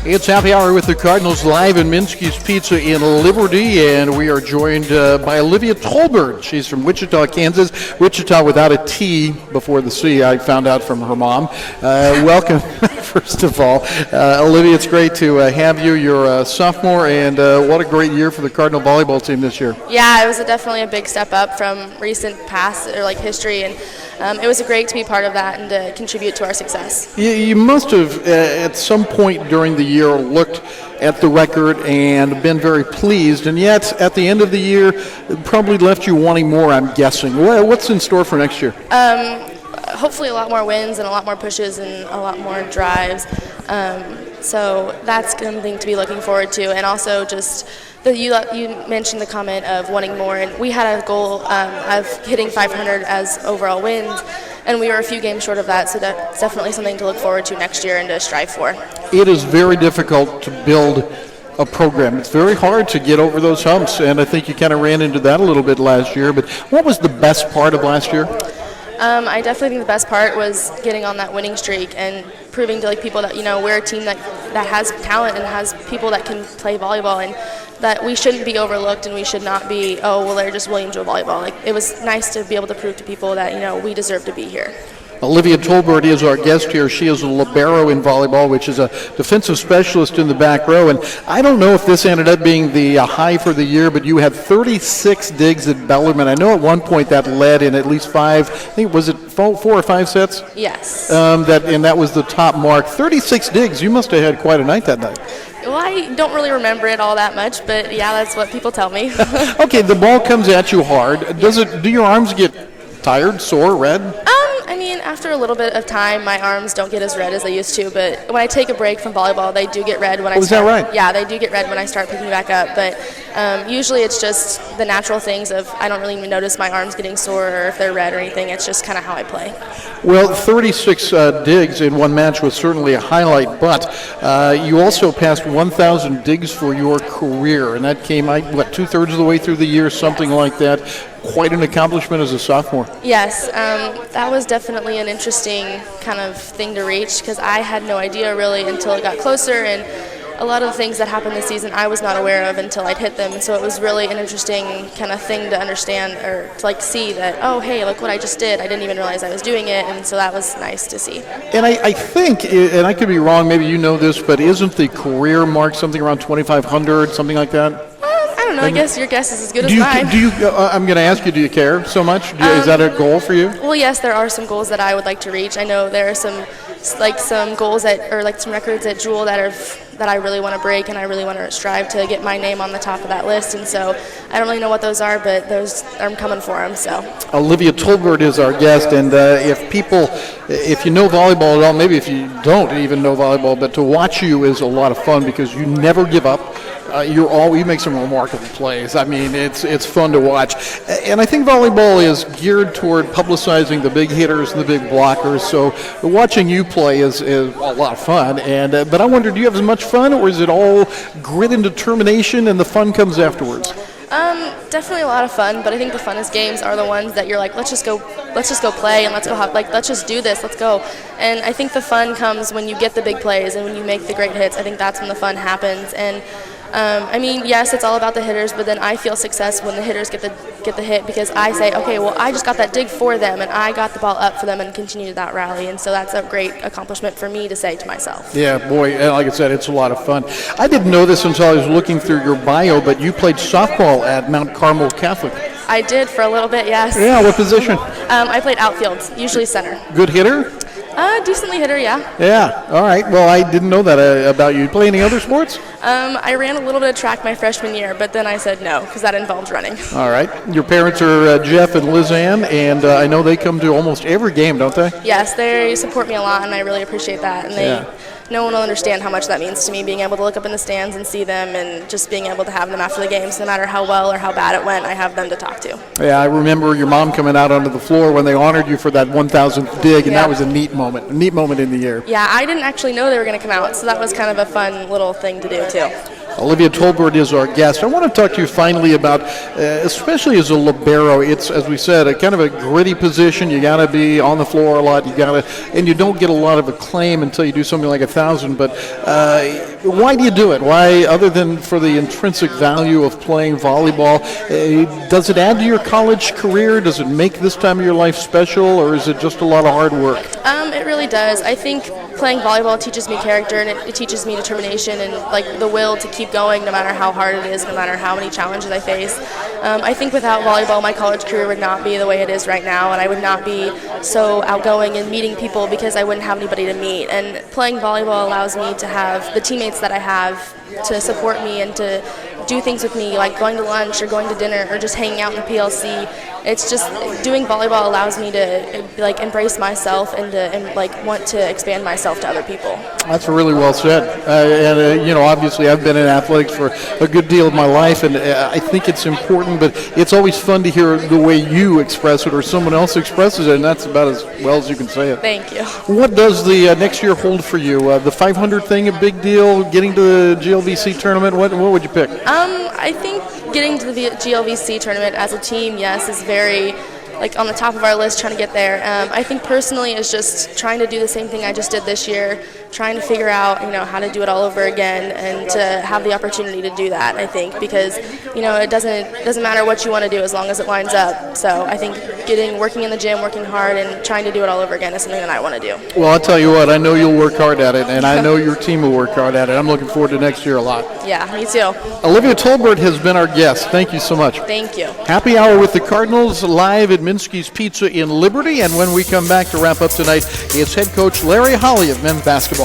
It's happy hour with the Cardinals live in Minsky's Pizza in Liberty, and we are joined by Olivia Tolberd. She's from Wichita, Kansas. Wichita without a T before the C, I found out from her mom. Welcome, first of all. Olivia, it's great to have you. You're a sophomore, and what a great year for the Cardinal volleyball team this year. Yeah, it was definitely a big step up from recent past or history, and it was great to be part of that and to contribute to our success. You must have, at some point during the year, looked at the record and been very pleased, and yet at the end of the year, it probably left you wanting more, I'm guessing. What's in store for next year? Hopefully a lot more wins and a lot more pushes and a lot more drives. So that's something to be looking forward to, and also just you mentioned the comment of wanting more, and we had a goal of hitting 500 as overall wins, and we were a few games short of that, so that's definitely something to look forward to next year and to strive for. It is very difficult to build a program. It's very hard to get over those humps, and I think you kind of ran into that a little bit last year, but what was the best part of last year? I definitely think the best part was getting on that winning streak and proving to people that we're a team that has talent and has people that can play volleyball, and that we shouldn't be overlooked and we should not be, oh, well, they're just William Joe volleyball. It was nice to be able to prove to people that we deserve to be here. Olivia Tolberd is our guest here. She is a libero in volleyball, which is a defensive specialist in the back row. And I don't know if this ended up being the high for the year, but you had 36 digs at Bellarmine. I know at one point that led in at least five, I think, was it 4 or 5 sets? Yes. And that was the top mark. 36 digs. You must have had quite a night that night. Well, I don't really remember it all that much, but yeah, that's what people tell me. Okay, the ball comes at you hard. Do your arms get tired, sore, red? After a little bit of time, my arms don't get as red as they used to, but when I take a break from volleyball, they do get red when I start. Is that right? Yeah, they do get red when I start picking back up, but usually it's just the natural things of I don't really even notice my arms getting sore or if they're red or anything. It's just kind of how I play. Well, 36 digs in one match was certainly a highlight, but you also passed 1,000 digs for your career, and that came, two-thirds of the way through the year, something like that. Quite an accomplishment as a sophomore. Yes, that was definitely an interesting kind of thing to reach because I had no idea really until it got closer, and a lot of the things that happened this season I was not aware of until I'd hit them, so it was really an interesting kind of thing to understand or to see that, oh, hey, look what I just did. I didn't even realize I was doing it, and so that was nice to see. And I think, and I could be wrong, maybe you know this, but isn't the career mark something around 2,500, something like that? I don't know. I guess your guess is as good as mine. I'm going to ask you, do you care so much? Is that a goal for you? Well, yes, there are some goals that I would like to reach. I know there are some goals some records at Jewel that I really want to break, and I really want to strive to get my name on the top of that list. And so I don't really know what those are, but I'm coming for them. So Olivia Tolberd is our guest, and if you know volleyball at all, maybe if you don't even know volleyball, but to watch you is a lot of fun because you never give up. You make some remarkable plays. It's fun to watch. And I think volleyball is geared toward publicizing the big hitters and the big blockers. So watching you play is a lot of fun. But I wonder, do you have as much fun, or is it all grit and determination and the fun comes afterwards? Definitely a lot of fun, but I think the funnest games are the ones that you're let's just go play and let's just do this, let's go. And I think the fun comes when you get the big plays and when you make the great hits. I think that's when the fun happens. And yes, it's all about the hitters, but then I feel success when the hitters get the hit because I say, okay, well, I just got that dig for them, and I got the ball up for them and continued that rally, and so that's a great accomplishment for me to say to myself. Yeah, boy, like I said, it's a lot of fun. I didn't know this until I was looking through your bio, but you played softball at Mount Carmel Catholic. I did for a little bit, yes. Yeah, what position? I played outfield, usually center. Good hitter? Decently hitter, yeah. Yeah, all right. Well, I didn't know that about you. You play any other sports? I ran a little bit of track my freshman year, but then I said no because that involves running. All right. Your parents are Jeff and Liz Ann, and I know they come to almost every game, don't they? Yes, they support me a lot, and I really appreciate that. And no one will understand how much that means to me, being able to look up in the stands and see them and just being able to have them after the games, no matter how well or how bad it went, I have them to talk to. Yeah, I remember your mom coming out onto the floor when they honored you for that 1,000th dig, and that was a neat moment in the year. Yeah, I didn't actually know they were going to come out, so that was kind of a fun little thing to do, too. Olivia Tolberd is our guest. I want to talk to you finally about, especially as a libero, it's, as we said, a kind of a gritty position. You got to be on the floor a lot. And you don't get a lot of acclaim until you do something like 1,000. But Why do you do it? Why, other than for the intrinsic value of playing volleyball, does it add to your college career? Does it make this time of your life special, or is it just a lot of hard work? It really does. I think playing volleyball teaches me character, and it teaches me determination and like the will to keep going no matter how hard it is, no matter how many challenges I face. I think without volleyball, my college career would not be the way it is right now, and I would not be so outgoing and meeting people because I wouldn't have anybody to meet. And playing volleyball allows me to have the teammates that I have to support me and to do things with me, like going to lunch or going to dinner or just hanging out in the PLC. It's just doing volleyball allows me to like embrace myself and like want to expand myself to other people. That's really well said. Obviously I've been in athletics for a good deal of my life, and I think it's important, but it's always fun to hear the way you express it or someone else expresses it, and that's about as well as you can say it. Thank you. What does the next year hold for you? The 500 thing a big deal? Getting to the GLVC tournament? What would you pick? I think getting to the GLVC tournament as a team, yes, is very like on the top of our list, trying to get there. I think personally is just trying to do the same thing I just did this year, trying to figure out, how to do it all over again and to have the opportunity to do that, I think, because, it doesn't matter what you want to do as long as it lines up. So I think working in the gym, working hard, and trying to do it all over again is something that I want to do. Well, I'll tell you what, I know you'll work hard at it, and I know your team will work hard at it. I'm looking forward to next year a lot. Yeah, me too. Olivia Tolberd has been our guest. Thank you so much. Thank you. Happy Hour with the Cardinals, live at Minsky's Pizza in Liberty, and when we come back to wrap up tonight, it's head coach Larry Holly of men's basketball.